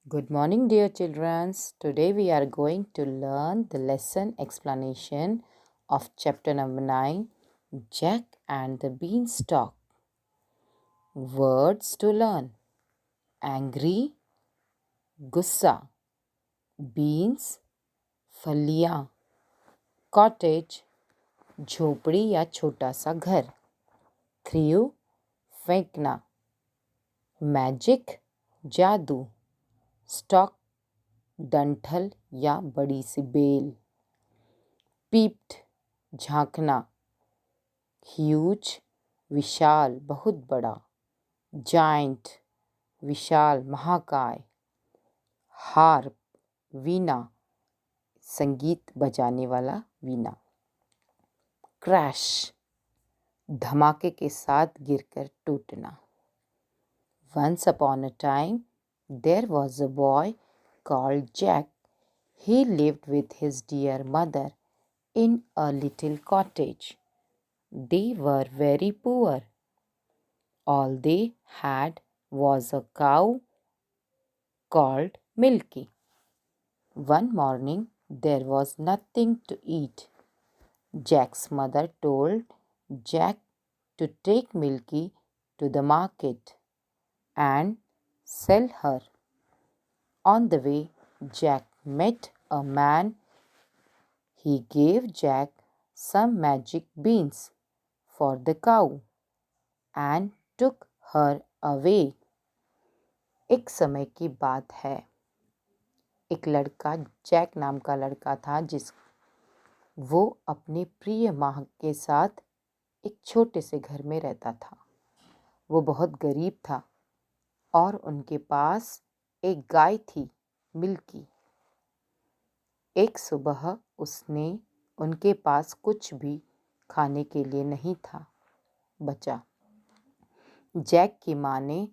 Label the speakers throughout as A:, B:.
A: Good morning, dear children. Today we are going to learn the lesson explanation of chapter number 9, Jack and the Beanstalk. Words to learn: angry, गुस्सा, beans, फलियाँ, cottage, झोपड़ी या छोटा सा घर, threw, फेंकना, magic, जादू, stock, डंठल या बड़ी सी बेल, पीप्ड, झांकना, ह्यूज, विशाल, बहुत बड़ा, जाइंट, विशाल, महाकाय, हार्प, वीणा, संगीत बजाने वाला वीणा, क्रैश, धमाके के साथ गिरकर टूटना। Once upon a time, there was a boy called Jack. He lived with his dear mother in a little cottage. They were very poor. All they had was a cow called Milky. One morning there was nothing to eat. Jack's mother told Jack to take Milky to the market and sell her. On the way, Jack met a man. He gave Jack some magic beans for the cow and took her away. एक समय की बात है। एक लड़का, Jack नाम का लड़का था, वो अपने प्रिय माँ के साथ एक छोटे से घर में रहता था। वो बहुत गरीब था और उनके पास एक गाय थी, मिल्की। एक सुबह उसने उनके पास कुछ भी खाने के लिए नहीं था बचा। जैक की माँ ने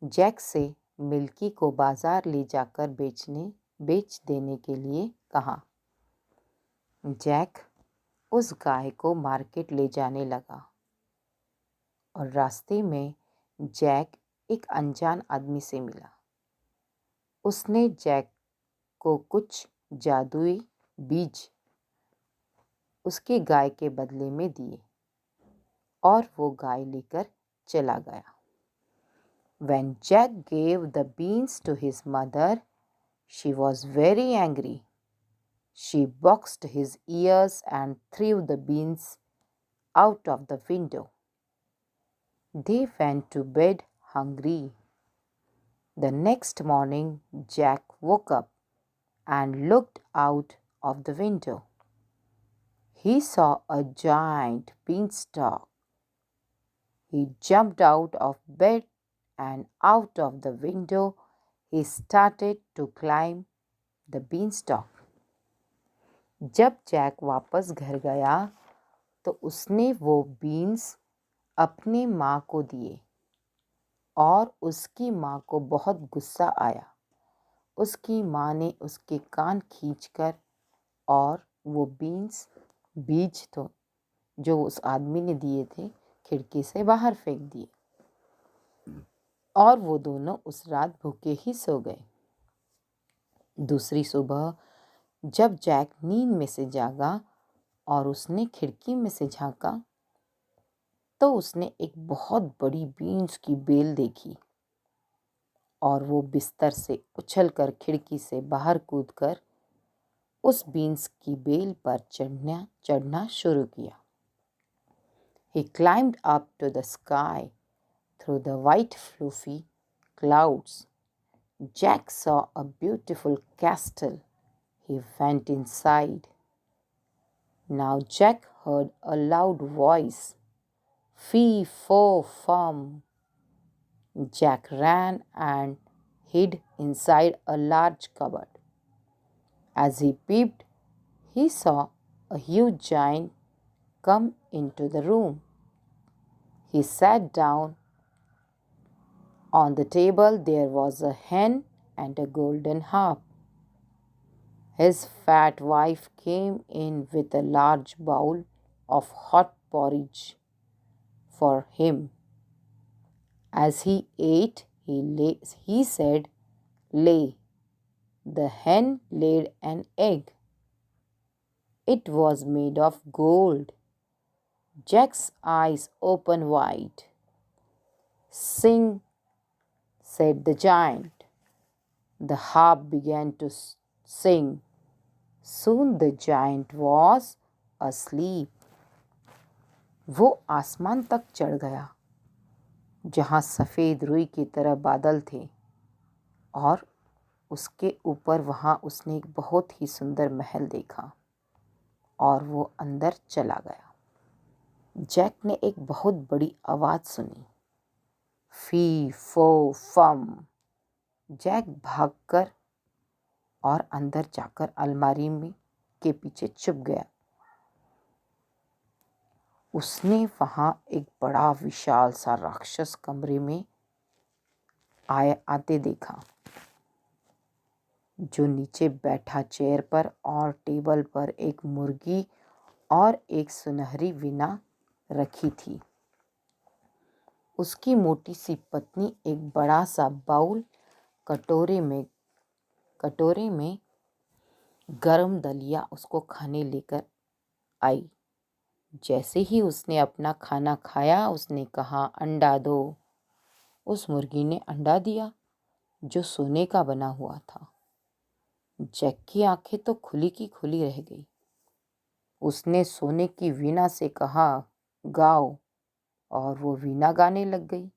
A: जैक से मिल्की को बाजार ले जाकर बेच देने के लिए कहा। जैक उस गाय को मार्केट ले जाने लगा और रास्ते में जैक एक अनजान आदमी से मिला। उसने जैक को कुछ जादुई बीज उसकी गाय के बदले में दिए और वो गाय लेकर चला गया। When Jack gave the beans to his mother, she was very angry. She boxed his ears and threw the beans out of the window. They went to bed hungry. The next morning, Jack woke up and looked out of the window. He saw a giant beanstalk. He jumped out of bed and out of the window he started to climb the beanstalk. जब Jack वापस घर गया तो उसने वो beans अपनी माँ को दिए और उसकी माँ को बहुत गुस्सा आया। उसकी माँ ने उसके कान खींचकर और वो बीज तो जो उस आदमी ने दिए थे खिड़की से बाहर फेंक दिए और वो दोनों उस रात भूखे ही सो गए। दूसरी सुबह जब जैक नींद में से जागा और उसने खिड़की में से झांका तो उसने एक बहुत बड़ी बीन्स की बेल देखी और वो बिस्तर से उछलकर खिड़की से बाहर कूदकर उस बीन्स की बेल पर चढ़ना शुरू किया। He climbed up to the sky through the white fluffy clouds. Jack saw a beautiful castle. He went inside. Now Jack heard a loud voice. Fee, fo, fum. Jack ran and hid inside a large cupboard. As he peeped, he saw a huge giant come into the room. He sat down. On the table there was a hen and a golden harp. His fat wife came in with a large bowl of hot porridge for him. As he ate, he said, "Lay, the hen laid an egg. It was made of gold. Jack's eyes opened wide. "Sing," said the giant. The harp began to sing. Soon the giant was asleep. वो आसमान तक चढ़ गया जहाँ सफ़ेद रुई की तरह बादल थे और उसके ऊपर वहाँ उसने एक बहुत ही सुंदर महल देखा और वो अंदर चला गया। जैक ने एक बहुत बड़ी आवाज़ सुनी, फी फो फम। जैक भागकर और अंदर जाकर अलमारी में के पीछे छुप गया। उसने वहाँ एक बड़ा विशाल सा राक्षस कमरे में आते देखा, जो नीचे बैठा चेयर पर और टेबल पर एक मुर्गी और एक सुनहरी वीणा रखी थी। उसकी मोटी सी पत्नी एक बड़ा सा बाउल कटोरे में गरम दलिया उसको खाने लेकर आई। जैसे ही उसने अपना खाना खाया, उसने कहा, अंडा दो। उस मुर्गी ने अंडा दिया जो सोने का बना हुआ था। जैक की आंखें तो खुली की खुली रह गई। उसने सोने की वीणा से कहा, गाओ, और वो वीणा गाने लग गई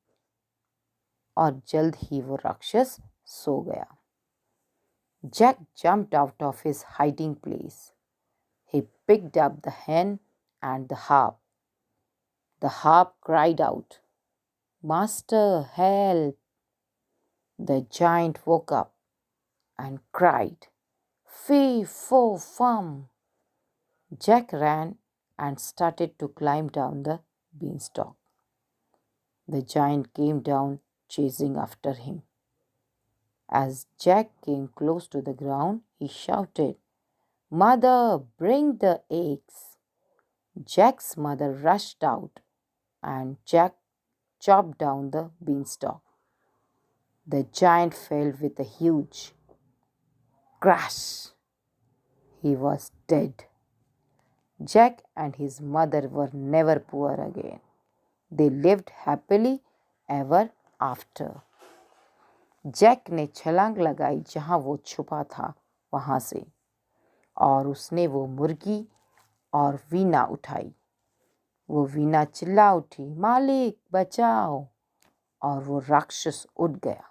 A: और जल्द ही वो राक्षस सो गया। Jack jumped out of his hiding place. He picked up the hen and the harp. The harp cried out, "Master, help!" The giant woke up and cried, "Fee, fo, fum!" Jack ran and started to climb down the beanstalk. The giant came down, chasing after him. As Jack came close to the ground, he shouted, "Mother, bring the eggs!" Jack's mother rushed out, and Jack chopped down the beanstalk. The giant fell with a huge crash. He was dead. Jack and his mother were never poor again. They lived happily ever after. Jack ने छलांग लगाई जहाँ वो छुपा था वहाँ से, और उसने वो मुर्गी और वीणा उठाई। वो वीणा चिल्ला उठी, मालिक बचाओ, और वो राक्षस उठ गया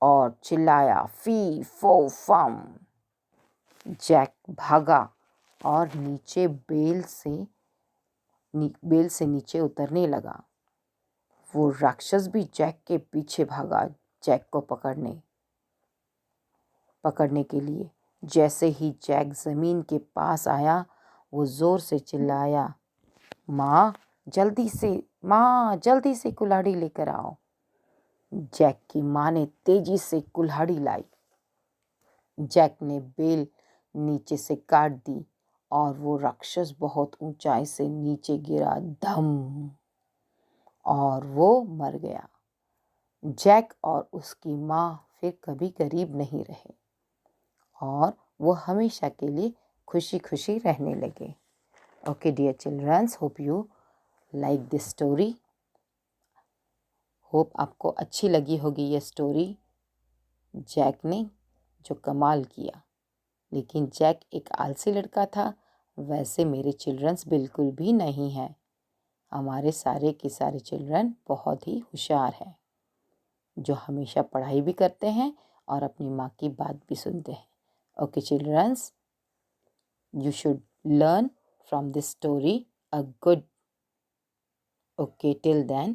A: और चिल्लाया, फी फो फम। जैक भागा और बेल से नीचे उतरने लगा। वो राक्षस भी जैक के पीछे भागा, जैक को पकड़ने के लिए। जैसे ही जैक ज़मीन के पास आया, वो ज़ोर से चिल्लाया, माँ जल्दी से कुल्हाड़ी लेकर आओ। जैक की माँ ने तेजी से कुल्हाड़ी लाई। जैक ने बेल नीचे से काट दी और वो राक्षस बहुत ऊंचाई से नीचे गिरा, धम, और वो मर गया। जैक और उसकी माँ फिर कभी गरीब नहीं रहे और वो हमेशा के लिए खुशी खुशी रहने लगे। Okay dear childrens, hope you like this story. Hope आपको अच्छी लगी होगी ये स्टोरी। जैक ने जो कमाल किया, लेकिन जैक एक आलसी लड़का था, वैसे मेरे चिल्ड्रंस बिल्कुल भी नहीं हैं। हमारे सारे के सारे चिल्ड्रन बहुत ही होशियार हैं, जो हमेशा पढ़ाई भी करते हैं और अपनी माँ की बात भी सुनते हैं। Okay childrens, you should learn from this story a good. Okay, till then,